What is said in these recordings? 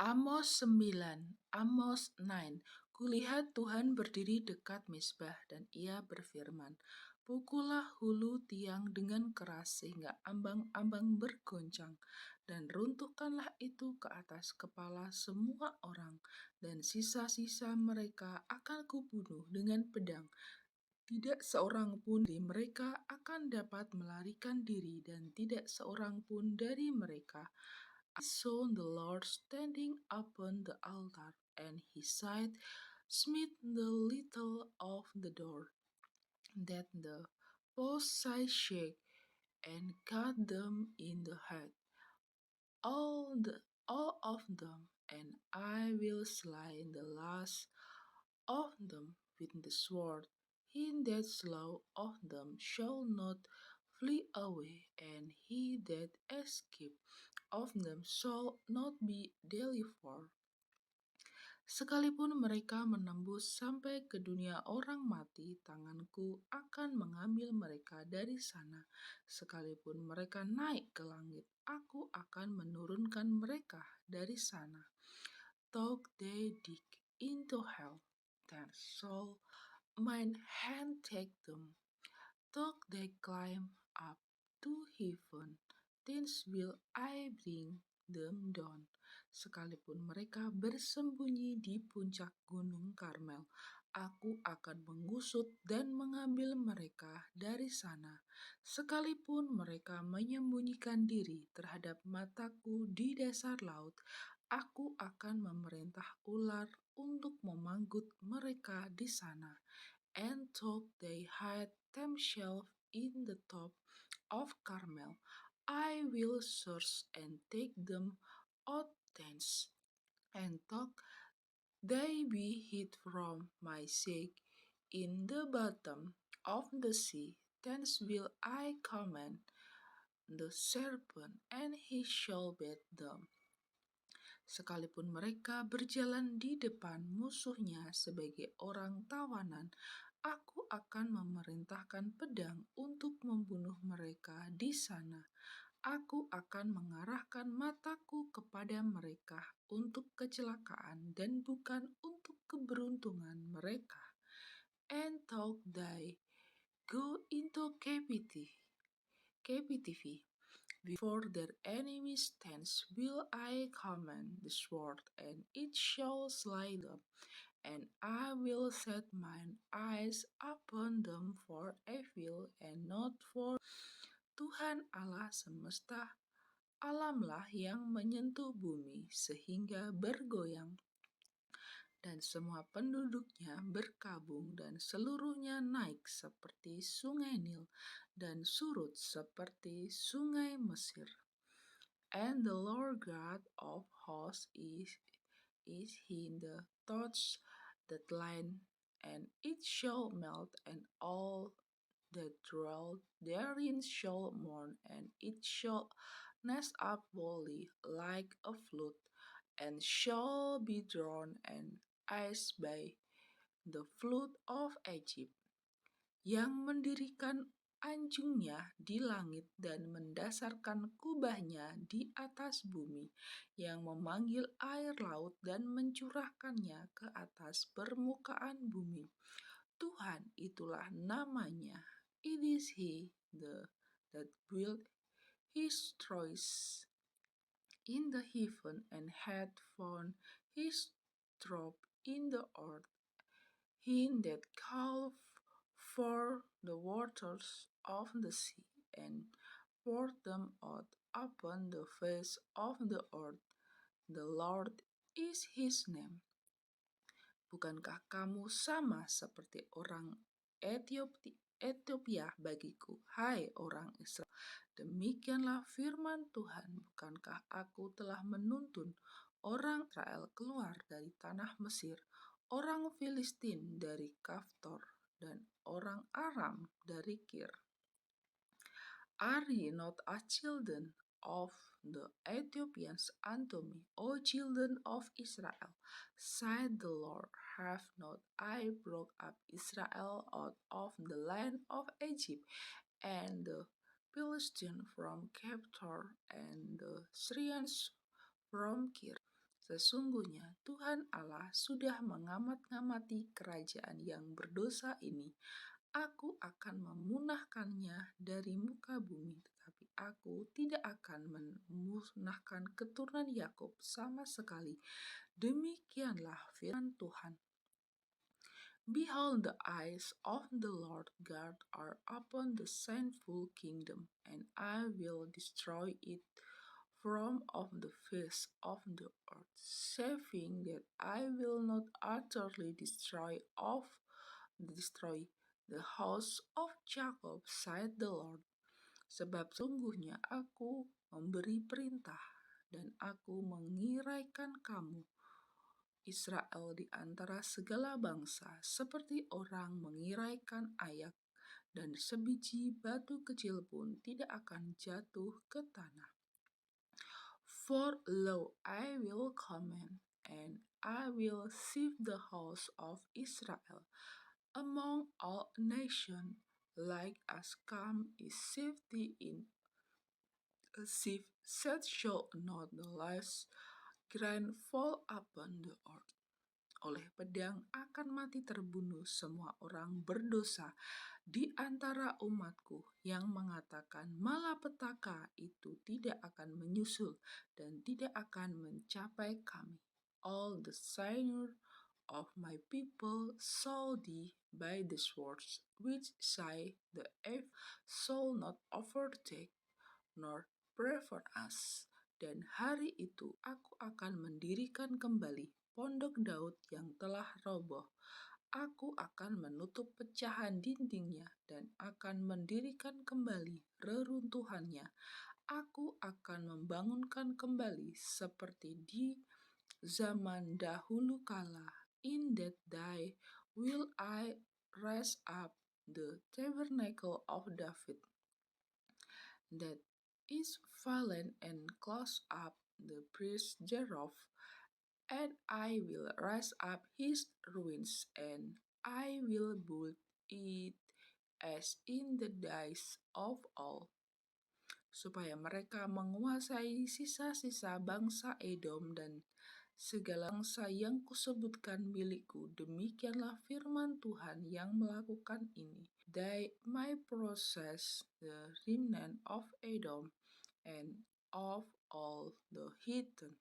Amos 9. Kulihat Tuhan berdiri dekat Mizpah dan ia berfirman, pukullah hulu tiang dengan keras sehingga ambang-ambang bergoncang, dan runtuhkanlah itu ke atas kepala semua orang, dan sisa-sisa mereka akan kubunuh dengan pedang. Tidak seorang pun dari mereka akan dapat melarikan diri, dan tidak seorang pun dari mereka. I saw the Lord standing upon the altar, and his side smote the lintel of the door, that the posts shake, and cut them in the head, all of them, and I will slay the last of them with the sword. He that slew of them shall not flee away, and he that escaped of them shall not be delivered. Sekalipun mereka menembus sampai ke dunia orang mati, tanganku akan mengambil mereka dari sana. Sekalipun mereka naik ke langit, aku akan menurunkan mereka dari sana. Though they dig into hell, then shall mine hand take them. Though they climb up to heaven, then will I bring them down. Sekalipun mereka bersembunyi di puncak gunung Karmel, aku akan mengusut dan mengambil mereka dari sana. Sekalipun mereka menyembunyikan diri terhadap mataku di dasar laut, aku akan memerintah ular untuk memanggut mereka di sana. And though they hide themselves in the top of Carmel, I will search and take them out thence. And though they be hid from my sight in the bottom of the sea, thence will I command the serpent, and he shall bite them. Sekalipun mereka berjalan di depan musuhnya sebagai orang tawanan, aku akan memerintahkan pedang untuk membunuh mereka di sana. Aku akan mengarahkan mataku kepada mereka untuk kecelakaan dan bukan untuk keberuntungan mereka. And though they go into captivity, before their enemy stands, will I command the sword, and it shall slay them. And I will set mine eyes upon them for evil and not for Tuhan Allah semesta alamlah yang menyentuh bumi sehingga bergoyang, dan semua penduduknya berkabung, dan seluruhnya naik seperti sungai Nil, dan surut seperti sungai Mesir. And the Lord God of hosts is in the thoughts that land, and it shall melt, and all that dwell therein shall mourn, and it shall nest up wholly like a flood, and shall be drowned and ice by the flood of Egypt, yang mendirikan anjungnya di langit dan mendasarkan kubahnya di atas bumi, yang memanggil air laut dan mencurahkannya ke atas permukaan bumi. Tuhan itulah namanya. It is He that built His choice in the heaven and had found His throne in the earth. He that called for the waters of the sea and poured them out upon the face of the earth. The Lord is his name. Bukankah kamu sama seperti orang Ethiopia bagiku, hai orang Israel? Demikianlah firman Tuhan, bukankah aku telah menuntun orang Israel keluar dari tanah Mesir, orang Filistin dari Kaftor, dan orang Aram dari Kir? Are ye not as children of the Ethiopians unto me, O children of Israel? Said the Lord, have not I brought up Israel out of the land of Egypt, and the Philistines from Kaftor, and the Syrians from Kir? Sesungguhnya Tuhan Allah sudah mengamat-ngamati kerajaan yang berdosa ini. Aku akan memunahkannya dari muka bumi, tetapi aku tidak akan memusnahkan keturunan Yakub sama sekali. Demikianlah firman Tuhan. Behold, the eyes of the Lord God are upon the sinful kingdom, and I will destroy it from off the face of the earth, saving that I will not utterly destroy the house of Jacob, said the Lord. Sebab sungguhnya aku memberi perintah dan aku mengiraikan kamu, Israel, di antara segala bangsa, seperti orang mengiraikan ayak, dan sebiji batu kecil pun tidak akan jatuh ke tanah. For lo, I will command, and I will save the house of Israel among all nations, like as come is safety in a sieve, such shall not the last grain fall upon the earth. Oleh pedang akan mati terbunuh semua orang berdosa di antara umatku yang mengatakan malapetaka itu tidak akan menyusul dan tidak akan mencapai kami. All the sinners of my people shall die by the swords, which say the earth shall not overtake nor prefer us. Dan hari itu aku akan mendirikan kembali pondok Daud yang telah roboh. Aku akan menutup pecahan dindingnya dan akan mendirikan kembali reruntuhannya. Aku akan membangunkan kembali seperti di zaman dahulu kala. In that day will I raise up the tabernacle of David, that is fallen, and close up the priest thereof, and I will raise up his ruins, and I will build it as in the days of old, supaya mereka menguasai sisa-sisa bangsa Edom dan segala bangsa yang kusebutkan milikku. Demikianlah firman Tuhan yang melakukan ini. They may possess the remnant of Edom and of all the heathen,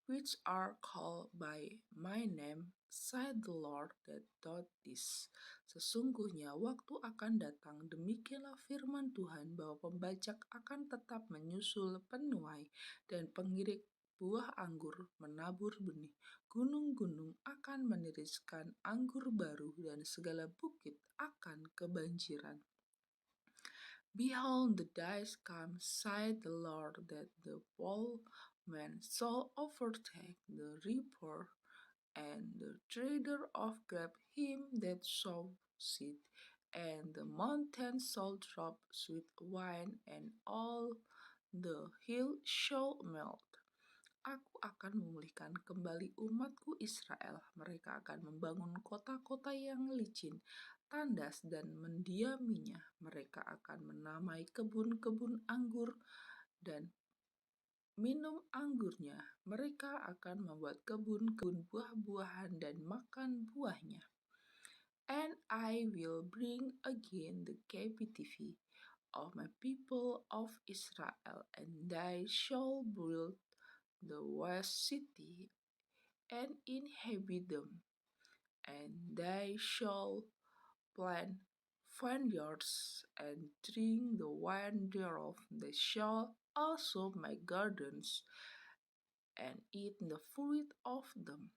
which are called by my name, said the Lord that doth this. Sesungguhnya waktu akan datang, demikianlah firman Tuhan, bahwa pembajak akan tetap menyusul penuai, dan pengirik buah anggur menabur benih. Gunung-gunung akan meniriskan anggur baru, dan segala bukit akan kebanjiran. Behold, the days come, said the Lord, that the plowman shall overtake the reaper, and the treader of grape him that sows seed, and the mountain shall drop sweet wine, and all the hill shall melt. Aku akan memulihkan kembali umatku Israel. Mereka akan membangun kota-kota yang licin, tandas, dan mendiaminya. Mereka akan menamai kebun-kebun anggur dan minum anggurnya. Mereka akan membuat kebun-kebun buah-buahan dan makan buahnya. And I will bring again the captivity of my people of Israel, and they shall build the west city and inhabit them, and they shall plant vineyards and drink the wine thereof. They shall also make gardens and eat the fruit of them.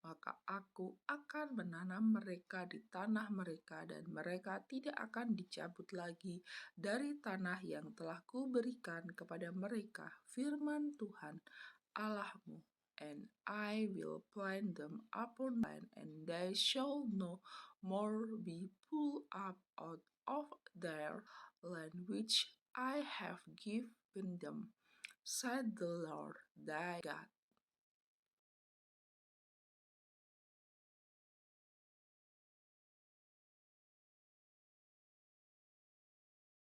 Maka aku akan menanam mereka di tanah mereka, dan mereka tidak akan dicabut lagi dari tanah yang telah kuberikan kepada mereka, firman Tuhan Allahmu. And I will plant them upon land, and they shall no more be pulled up out of their land which I have given them, said the Lord thy God.